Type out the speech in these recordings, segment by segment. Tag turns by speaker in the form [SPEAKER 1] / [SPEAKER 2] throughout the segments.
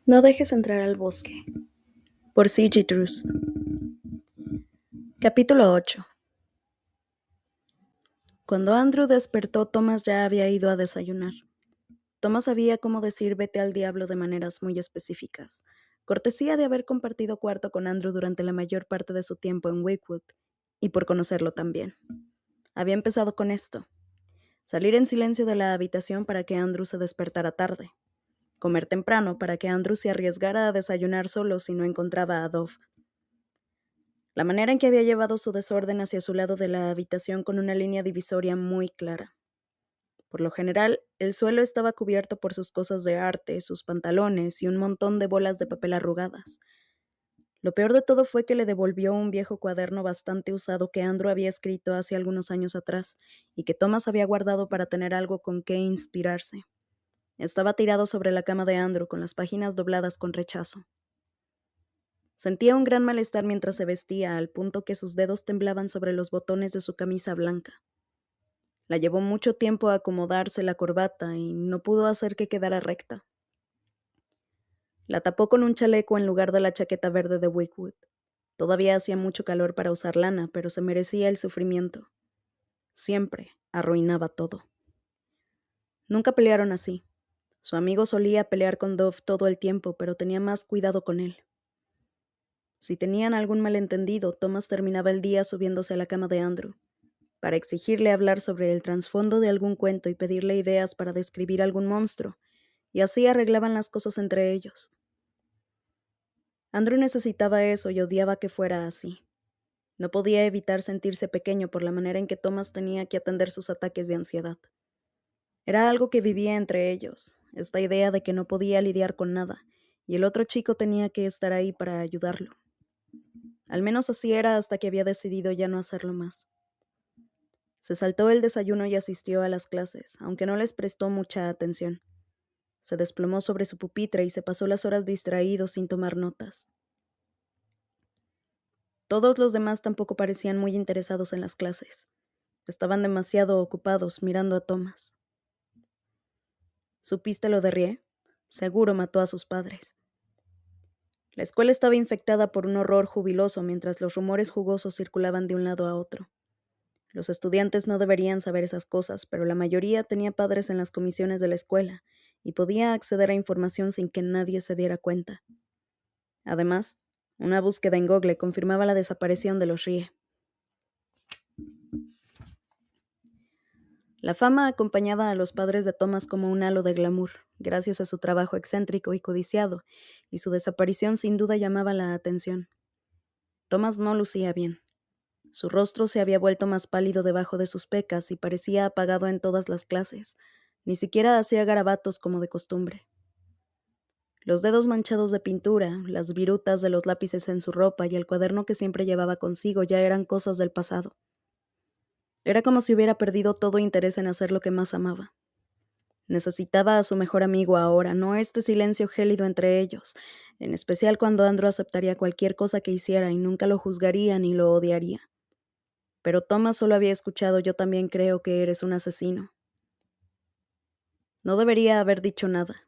[SPEAKER 1] No dejes entrar al bosque, por C.G. Drews. Capítulo 8. Cuando Andrew despertó, Thomas ya había ido a desayunar. Thomas sabía cómo decir vete al diablo de maneras muy específicas, cortesía de haber compartido cuarto con Andrew durante la mayor parte de su tiempo en Wakewood, y por conocerlo también. Había empezado con esto: salir en silencio de la habitación para que Andrew se despertara tarde, comer temprano para que Andrew se arriesgara a desayunar solo si no encontraba a Dove. La manera en que había llevado su desorden hacia su lado de la habitación con una línea divisoria muy clara. Por lo general, el suelo estaba cubierto por sus cosas de arte, sus pantalones y un montón de bolas de papel arrugadas. Lo peor de todo fue que le devolvió un viejo cuaderno bastante usado que Andrew había escrito hace algunos años atrás y que Thomas había guardado para tener algo con qué inspirarse. Estaba tirado sobre la cama de Andrew con las páginas dobladas con rechazo. Sentía un gran malestar mientras se vestía, al punto que sus dedos temblaban sobre los botones de su camisa blanca. La llevó mucho tiempo a acomodarse la corbata y no pudo hacer que quedara recta. La tapó con un chaleco en lugar de la chaqueta verde de Wakewood. Todavía hacía mucho calor para usar lana, pero se merecía el sufrimiento. Siempre arruinaba todo. Nunca pelearon así. Su amigo solía pelear con Dove todo el tiempo, pero tenía más cuidado con él. Si tenían algún malentendido, Thomas terminaba el día subiéndose a la cama de Andrew, para exigirle hablar sobre el trasfondo de algún cuento y pedirle ideas para describir algún monstruo, y así arreglaban las cosas entre ellos. Andrew necesitaba eso y odiaba que fuera así. No podía evitar sentirse pequeño por la manera en que Thomas tenía que atender sus ataques de ansiedad. Era algo que vivía entre ellos, esta idea de que no podía lidiar con nada, y el otro chico tenía que estar ahí para ayudarlo. Al menos así era hasta que había decidido ya no hacerlo más. Se saltó el desayuno y asistió a las clases, aunque no les prestó mucha atención. Se desplomó sobre su pupitre y se pasó las horas distraído sin tomar notas. Todos los demás tampoco parecían muy interesados en las clases. Estaban demasiado ocupados mirando a Thomas. ¿Supiste lo de Rie? Seguro mató a sus padres. La escuela estaba infectada por un horror jubiloso mientras los rumores jugosos circulaban de un lado a otro. Los estudiantes no deberían saber esas cosas, pero la mayoría tenía padres en las comisiones de la escuela y podía acceder a información sin que nadie se diera cuenta. Además, una búsqueda en Google confirmaba la desaparición de los Rie. La fama acompañaba a los padres de Thomas como un halo de glamour, gracias a su trabajo excéntrico y codiciado, y su desaparición sin duda llamaba la atención. Thomas no lucía bien. Su rostro se había vuelto más pálido debajo de sus pecas y parecía apagado en todas las clases. Ni siquiera hacía garabatos como de costumbre. Los dedos manchados de pintura, las virutas de los lápices en su ropa y el cuaderno que siempre llevaba consigo ya eran cosas del pasado. Era como si hubiera perdido todo interés en hacer lo que más amaba. Necesitaba a su mejor amigo ahora, no este silencio gélido entre ellos, en especial cuando Andrew aceptaría cualquier cosa que hiciera y nunca lo juzgaría ni lo odiaría. Pero Thomas solo había escuchado yo también creo que eres un asesino. No debería haber dicho nada.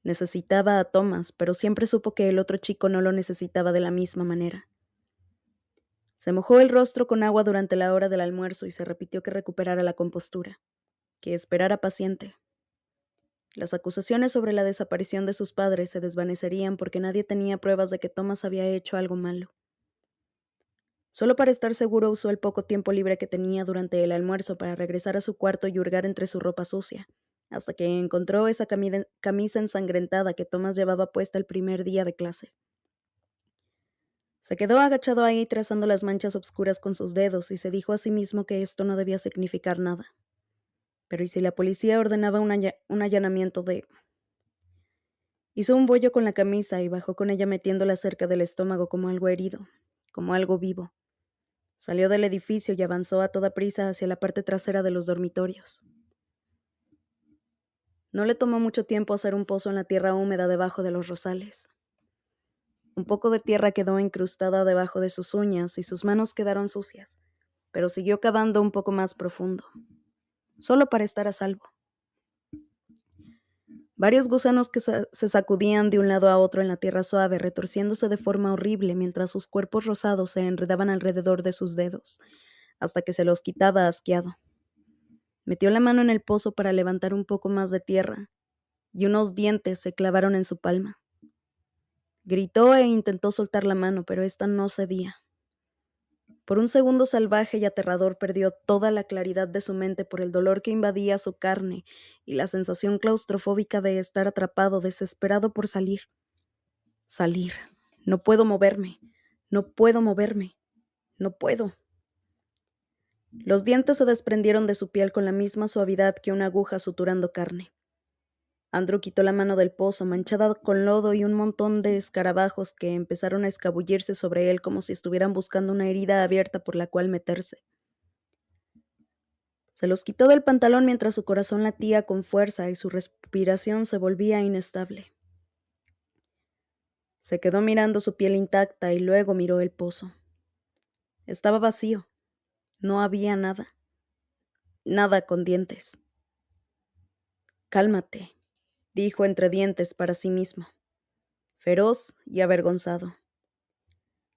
[SPEAKER 1] Necesitaba a Thomas, pero siempre supo que el otro chico no lo necesitaba de la misma manera. Se mojó el rostro con agua durante la hora del almuerzo y se repitió que recuperara la compostura, que esperara paciente. Las acusaciones sobre la desaparición de sus padres se desvanecerían porque nadie tenía pruebas de que Thomas había hecho algo malo. Solo para estar seguro usó el poco tiempo libre que tenía durante el almuerzo para regresar a su cuarto y hurgar entre su ropa sucia, hasta que encontró esa camisa ensangrentada que Thomas llevaba puesta el primer día de clase. Se quedó agachado ahí trazando las manchas oscuras con sus dedos y se dijo a sí mismo que esto no debía significar nada. Pero ¿y si la policía ordenaba un allanamiento de...? Hizo un bollo con la camisa y bajó con ella metiéndola cerca del estómago como algo herido, como algo vivo. Salió del edificio y avanzó a toda prisa hacia la parte trasera de los dormitorios. No le tomó mucho tiempo hacer un pozo en la tierra húmeda debajo de los rosales. Un poco de tierra quedó incrustada debajo de sus uñas y sus manos quedaron sucias, pero siguió cavando un poco más profundo, solo para estar a salvo. Varios gusanos que se sacudían de un lado a otro en la tierra suave, retorciéndose de forma horrible mientras sus cuerpos rosados se enredaban alrededor de sus dedos, hasta que se los quitaba asqueado. Metió la mano en el pozo para levantar un poco más de tierra, y unos dientes se clavaron en su palma. Gritó e intentó soltar la mano, pero ésta no cedía. Por un segundo salvaje y aterrador perdió toda la claridad de su mente por el dolor que invadía su carne y la sensación claustrofóbica de estar atrapado, desesperado por salir. Salir. No puedo moverme. No puedo moverme. No puedo. Los dientes se desprendieron de su piel con la misma suavidad que una aguja suturando carne. Andrew quitó la mano del pozo, manchada con lodo y un montón de escarabajos que empezaron a escabullirse sobre él como si estuvieran buscando una herida abierta por la cual meterse. Se los quitó del pantalón mientras su corazón latía con fuerza y su respiración se volvía inestable. Se quedó mirando su piel intacta y luego miró el pozo. Estaba vacío. No había nada. Nada con dientes. Cálmate, dijo entre dientes para sí mismo, feroz y avergonzado.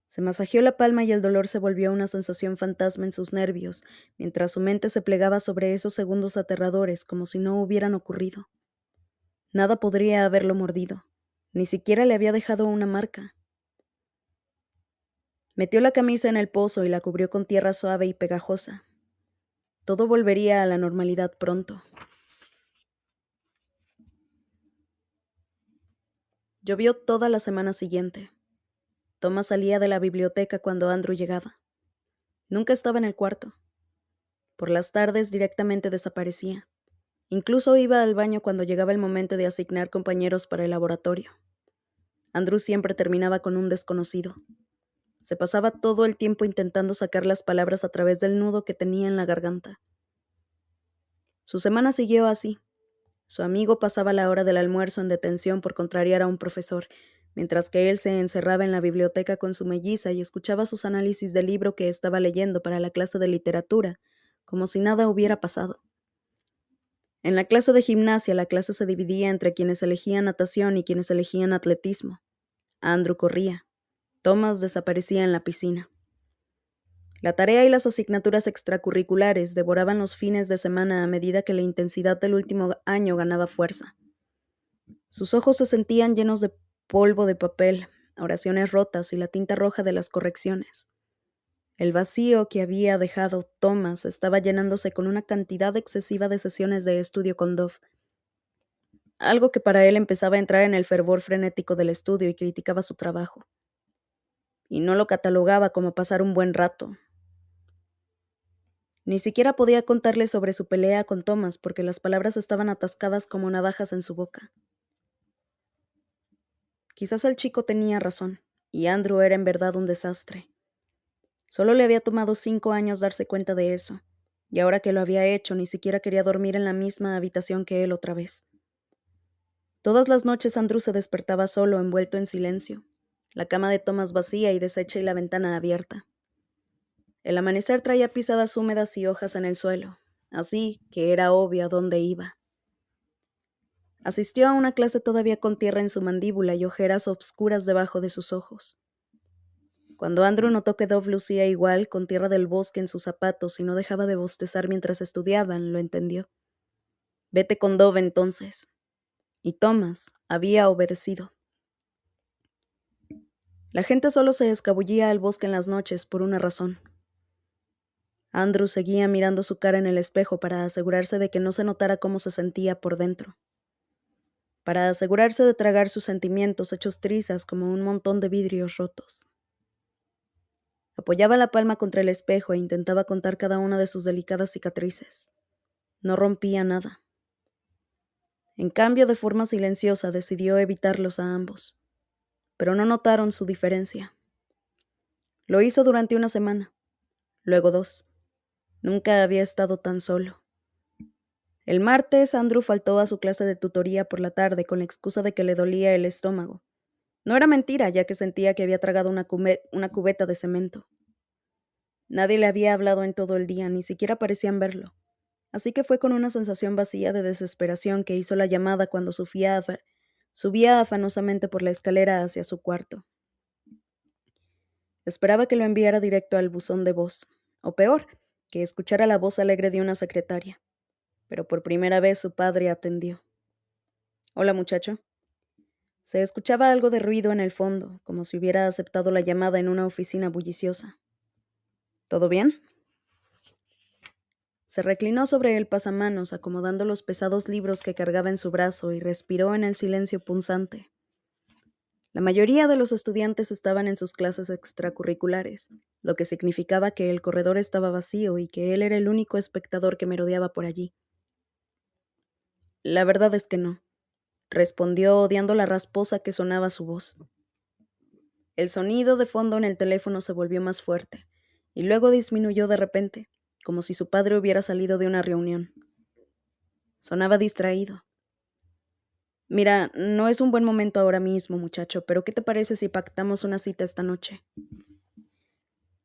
[SPEAKER 1] Se masajeó la palma y el dolor se volvió una sensación fantasma en sus nervios, mientras su mente se plegaba sobre esos segundos aterradores como si no hubieran ocurrido. Nada podría haberlo mordido, ni siquiera le había dejado una marca. Metió la camisa en el pozo y la cubrió con tierra suave y pegajosa. Todo volvería a la normalidad pronto. Llovió toda la semana siguiente. Thomas salía de la biblioteca cuando Andrew llegaba. Nunca estaba en el cuarto. Por las tardes directamente desaparecía. Incluso iba al baño cuando llegaba el momento de asignar compañeros para el laboratorio. Andrew siempre terminaba con un desconocido. Se pasaba todo el tiempo intentando sacar las palabras a través del nudo que tenía en la garganta. Su semana siguió así. Su amigo pasaba la hora del almuerzo en detención por contrariar a un profesor, mientras que él se encerraba en la biblioteca con su melliza y escuchaba sus análisis del libro que estaba leyendo para la clase de literatura, como si nada hubiera pasado. En la clase de gimnasia, la clase se dividía entre quienes elegían natación y quienes elegían atletismo. Andrew corría. Thomas desaparecía en la piscina. La tarea y las asignaturas extracurriculares devoraban los fines de semana a medida que la intensidad del último año ganaba fuerza. Sus ojos se sentían llenos de polvo de papel, oraciones rotas y la tinta roja de las correcciones. El vacío que había dejado Thomas estaba llenándose con una cantidad excesiva de sesiones de estudio con Dove, algo que para él empezaba a entrar en el fervor frenético del estudio y criticaba su trabajo. Y no lo catalogaba como pasar un buen rato. Ni siquiera podía contarle sobre su pelea con Thomas porque las palabras estaban atascadas como navajas en su boca. Quizás el chico tenía razón, y Andrew era en verdad un desastre. Solo le había tomado 5 años darse cuenta de eso, y ahora que lo había hecho ni siquiera quería dormir en la misma habitación que él otra vez. Todas las noches Andrew se despertaba solo, envuelto en silencio, la cama de Thomas vacía y deshecha y la ventana abierta. El amanecer traía pisadas húmedas y hojas en el suelo, así que era obvio a dónde iba. Asistió a una clase todavía con tierra en su mandíbula y ojeras obscuras debajo de sus ojos. Cuando Andrew notó que Dove lucía igual, con tierra del bosque en sus zapatos y no dejaba de bostezar mientras estudiaban, lo entendió. Vete con Dove entonces. Y Thomas había obedecido. La gente solo se escabullía al bosque en las noches por una razón. Andrew seguía mirando su cara en el espejo para asegurarse de que no se notara cómo se sentía por dentro. Para asegurarse de tragar sus sentimientos hechos trizas como un montón de vidrios rotos. Apoyaba la palma contra el espejo e intentaba contar cada una de sus delicadas cicatrices. No rompía nada. En cambio, de forma silenciosa, decidió evitarlos a ambos. Pero no notaron su diferencia. Lo hizo durante una semana, luego 2. Nunca había estado tan solo. El martes, Andrew faltó a su clase de tutoría por la tarde con la excusa de que le dolía el estómago. No era mentira, ya que sentía que había tragado una cubeta de cemento. Nadie le había hablado en todo el día, ni siquiera parecían verlo. Así que fue con una sensación vacía de desesperación que hizo la llamada cuando subía afanosamente por la escalera hacia su cuarto. Esperaba que lo enviara directo al buzón de voz, o peor, que escuchara la voz alegre de una secretaria. Pero por primera vez su padre atendió. Hola, muchacho. Se escuchaba algo de ruido en el fondo, como si hubiera aceptado la llamada en una oficina bulliciosa. ¿Todo bien? Se reclinó sobre el pasamanos, acomodando los pesados libros que cargaba en su brazo, y respiró en el silencio punzante. La mayoría de los estudiantes estaban en sus clases extracurriculares, lo que significaba que el corredor estaba vacío y que él era el único espectador que merodeaba por allí. La verdad es que no, respondió odiando la rasposa que sonaba su voz. El sonido de fondo en el teléfono se volvió más fuerte, y luego disminuyó de repente, como si su padre hubiera salido de una reunión. Sonaba distraído. Mira, no es un buen momento ahora mismo, muchacho, pero ¿qué te parece si pactamos una cita esta noche?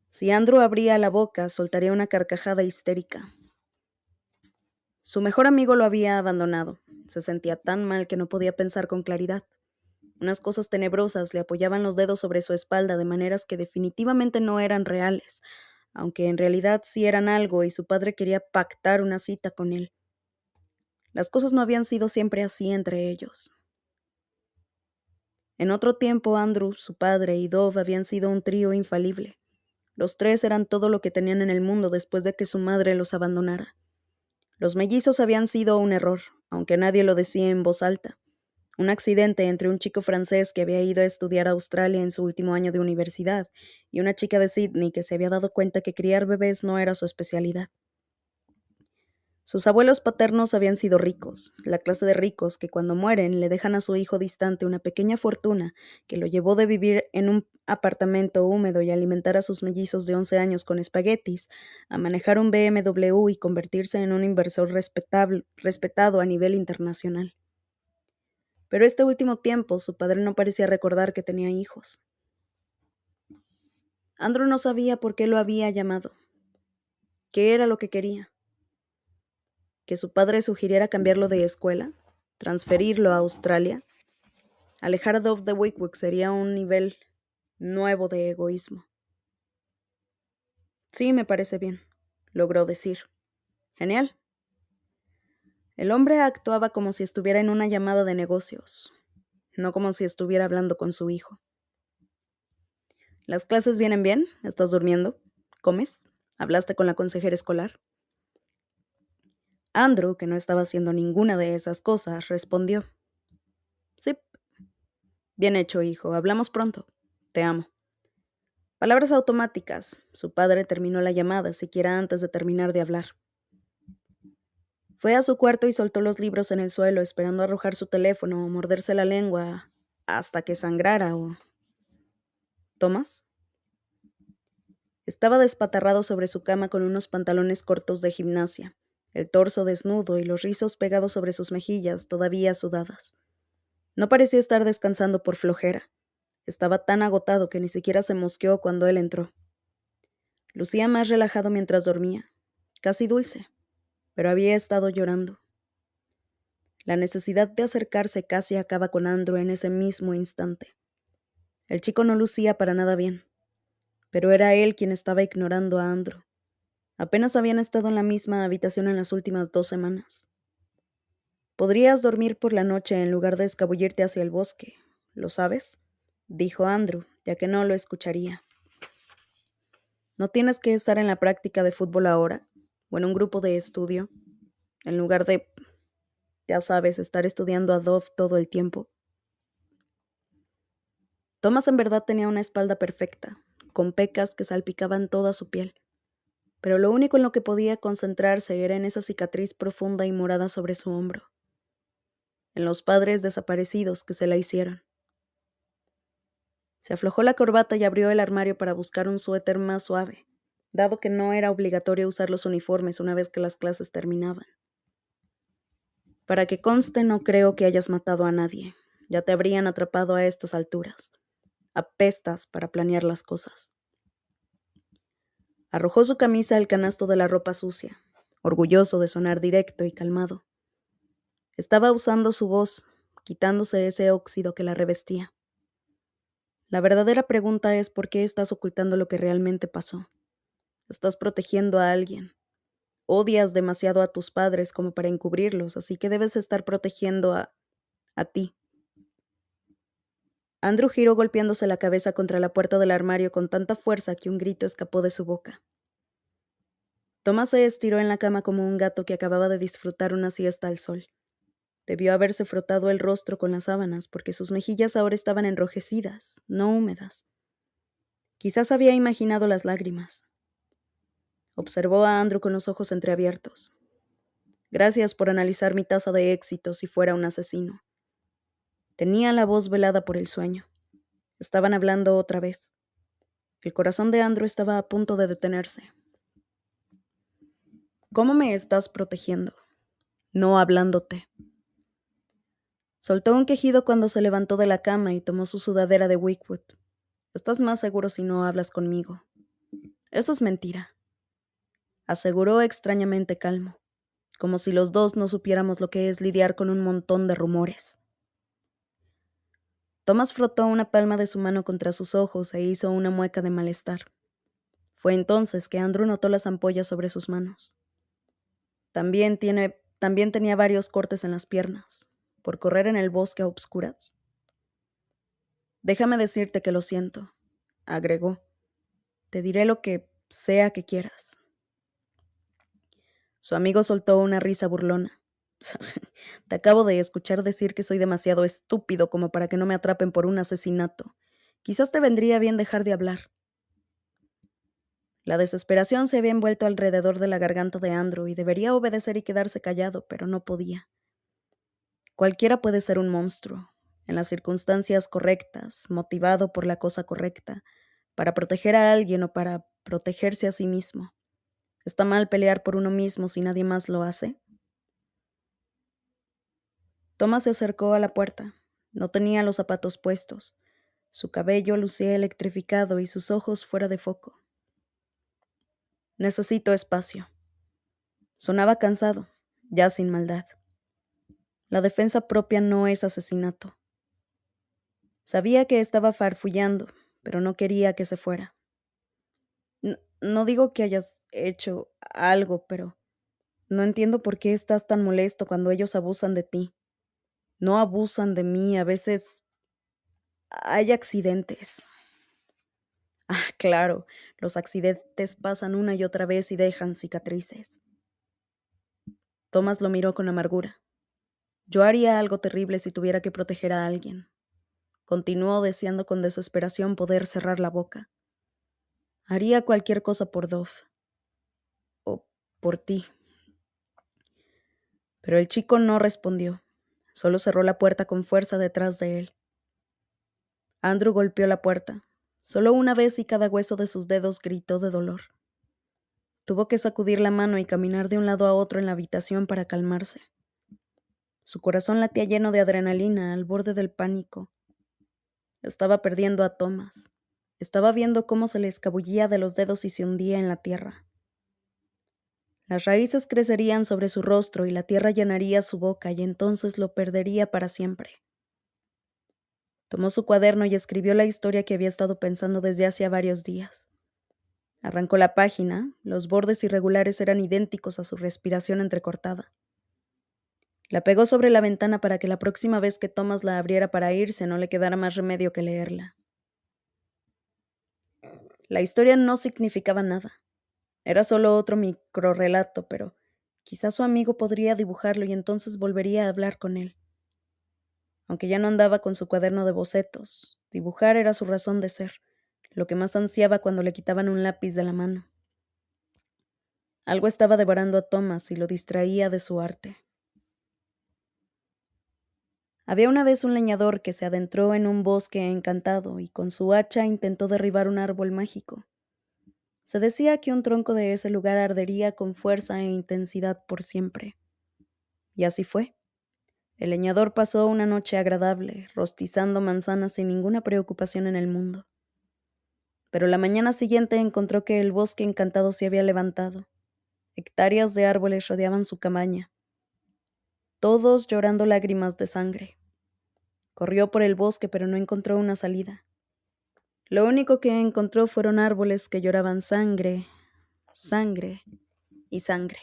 [SPEAKER 1] Si Andrew abría la boca, soltaría una carcajada histérica. Su mejor amigo lo había abandonado. Se sentía tan mal que no podía pensar con claridad. Unas cosas tenebrosas le apoyaban los dedos sobre su espalda de maneras que definitivamente no eran reales, aunque en realidad sí eran algo y su padre quería pactar una cita con él. Las cosas no habían sido siempre así entre ellos. En otro tiempo, Andrew, su padre y Dove habían sido un trío infalible. Los tres eran todo lo que tenían en el mundo después de que su madre los abandonara. Los mellizos habían sido un error, aunque nadie lo decía en voz alta. Un accidente entre un chico francés que había ido a estudiar a Australia en su último año de universidad y una chica de Sydney que se había dado cuenta que criar bebés no era su especialidad. Sus abuelos paternos habían sido ricos, la clase de ricos que cuando mueren le dejan a su hijo distante una pequeña fortuna que lo llevó de vivir en un apartamento húmedo y alimentar a sus mellizos de 11 años con espaguetis, a manejar un BMW y convertirse en un inversor respetado a nivel internacional. Pero este último tiempo su padre no parecía recordar que tenía hijos. Andrew no sabía por qué lo había llamado. ¿Qué era lo que quería? ¿Que su padre sugiriera cambiarlo de escuela? ¿Transferirlo a Australia? Alejar a Dove de Wickwick sería un nivel nuevo de egoísmo. Sí, me parece bien, logró decir. Genial. El hombre actuaba como si estuviera en una llamada de negocios, no como si estuviera hablando con su hijo. ¿Las clases vienen bien? ¿Estás durmiendo? ¿Comes? ¿Hablaste con la consejera escolar? Andrew, que no estaba haciendo ninguna de esas cosas, respondió. Sí. Bien hecho, hijo. Hablamos pronto. Te amo. Palabras automáticas. Su padre terminó la llamada, siquiera antes de terminar de hablar. Fue a su cuarto y soltó los libros en el suelo, esperando arrojar su teléfono o morderse la lengua hasta que sangrara o... ¿Tomás? Estaba despatarrado sobre su cama con unos pantalones cortos de gimnasia, el torso desnudo y los rizos pegados sobre sus mejillas, todavía sudadas. No parecía estar descansando por flojera. Estaba tan agotado que ni siquiera se mosqueó cuando él entró. Lucía más relajado mientras dormía, casi dulce, pero había estado llorando. La necesidad de acercarse casi acaba con Andrew en ese mismo instante. El chico no lucía para nada bien, pero era él quien estaba ignorando a Andrew. Apenas habían estado en la misma habitación en las últimas 2 semanas. Podrías dormir por la noche en lugar de escabullirte hacia el bosque, ¿lo sabes? Dijo Andrew, ya que no lo escucharía. ¿No tienes que estar en la práctica de fútbol ahora? ¿O en un grupo de estudio? En lugar de, ya sabes, estar estudiando a Dove todo el tiempo. Thomas en verdad tenía una espalda perfecta, con pecas que salpicaban toda su piel. Pero lo único en lo que podía concentrarse era en esa cicatriz profunda y morada sobre su hombro. En los padres desaparecidos que se la hicieron. Se aflojó la corbata y abrió el armario para buscar un suéter más suave, dado que no era obligatorio usar los uniformes una vez que las clases terminaban. Para que conste, no creo que hayas matado a nadie. Ya te habrían atrapado a estas alturas. Apestas para planear las cosas. Arrojó su camisa al canasto de la ropa sucia. orgulloso de sonar directo y calmado. Estaba usando su voz, quitándose ese óxido que la revestía. La verdadera pregunta es por qué estás ocultando lo que realmente pasó. Estás protegiendo a alguien. Odias demasiado a tus padres como para encubrirlos, así que debes estar protegiendo a ti. Andrew giró golpeándose la cabeza contra la puerta del armario con tanta fuerza que un grito escapó de su boca. Thomas se estiró en la cama como un gato que acababa de disfrutar una siesta al sol. Debió haberse frotado el rostro con las sábanas porque sus mejillas ahora estaban enrojecidas, no húmedas. Quizás había imaginado las lágrimas. Observó a Andrew con los ojos entreabiertos. Gracias por analizar mi tasa de éxito si fuera un asesino. Tenía la voz velada por el sueño. Estaban hablando otra vez. El corazón de Andrew estaba a punto de detenerse. ¿Cómo me estás protegiendo? No hablándote. Soltó un quejido cuando se levantó de la cama y tomó su sudadera de Wickwood. Estás más seguro si no hablas conmigo. Eso es mentira, aseguró extrañamente calmo, como si los dos no supiéramos lo que es lidiar con un montón de rumores. Thomas frotó una palma de su mano contra sus ojos e hizo una mueca de malestar. Fue entonces que Andrew notó las ampollas sobre sus manos. También tenía varios cortes en las piernas, por correr en el bosque a obscuras. Déjame decirte que lo siento, agregó. Te diré lo que sea que quieras. Su amigo soltó una risa burlona. Te acabo de escuchar decir que soy demasiado estúpido como para que no me atrapen por un asesinato. Quizás te vendría bien dejar de hablar. La desesperación se había envuelto alrededor de la garganta de Andrew y debería obedecer y quedarse callado, pero no podía. Cualquiera puede ser un monstruo, en las circunstancias correctas, motivado por la cosa correcta, para proteger a alguien o para protegerse a sí mismo. ¿Está mal pelear por uno mismo si nadie más lo hace? Thomas se acercó a la puerta. No tenía los zapatos puestos. Su cabello lucía electrificado y sus ojos fuera de foco. Necesito espacio. Sonaba cansado, ya sin maldad. La defensa propia no es asesinato. Sabía que estaba farfullando, pero no quería que se fuera. No digo que hayas hecho algo, pero no entiendo por qué estás tan molesto cuando ellos abusan de ti. No abusan de mí, a veces hay accidentes. Ah, claro, los accidentes pasan una y otra vez y dejan cicatrices. Thomas lo miró con amargura. Yo haría algo terrible si tuviera que proteger a alguien. Continuó deseando con desesperación poder cerrar la boca. Haría cualquier cosa por Dove. O por ti. Pero el chico no respondió. Solo cerró la puerta con fuerza detrás de él. Andrew golpeó la puerta. Solo una vez y cada hueso de sus dedos gritó de dolor. Tuvo que sacudir la mano y caminar de un lado a otro en la habitación para calmarse. Su corazón latía lleno de adrenalina, al borde del pánico. Estaba perdiendo a Thomas. Estaba viendo cómo se le escabullía de los dedos y se hundía en la tierra. Las raíces crecerían sobre su rostro y la tierra llenaría su boca y entonces lo perdería para siempre. Tomó su cuaderno y escribió la historia que había estado pensando desde hacía varios días. Arrancó la página, los bordes irregulares eran idénticos a su respiración entrecortada. La pegó sobre la ventana para que la próxima vez que Thomas la abriera para irse no le quedara más remedio que leerla. La historia no significaba nada. Era solo otro microrrelato, pero quizás su amigo podría dibujarlo y entonces volvería a hablar con él. Aunque ya no andaba con su cuaderno de bocetos, dibujar era su razón de ser, lo que más ansiaba cuando le quitaban un lápiz de la mano. Algo estaba devorando a Thomas y lo distraía de su arte. Había una vez un leñador que se adentró en un bosque encantado y con su hacha intentó derribar un árbol mágico. Se decía que un tronco de ese lugar ardería con fuerza e intensidad por siempre. Y así fue. El leñador pasó una noche agradable, rostizando manzanas sin ninguna preocupación en el mundo. Pero la mañana siguiente encontró que el bosque encantado se había levantado. Hectáreas de árboles rodeaban su cabaña, todos llorando lágrimas de sangre. Corrió por el bosque, pero no encontró una salida. Lo único que encontró fueron árboles que lloraban sangre, sangre y sangre.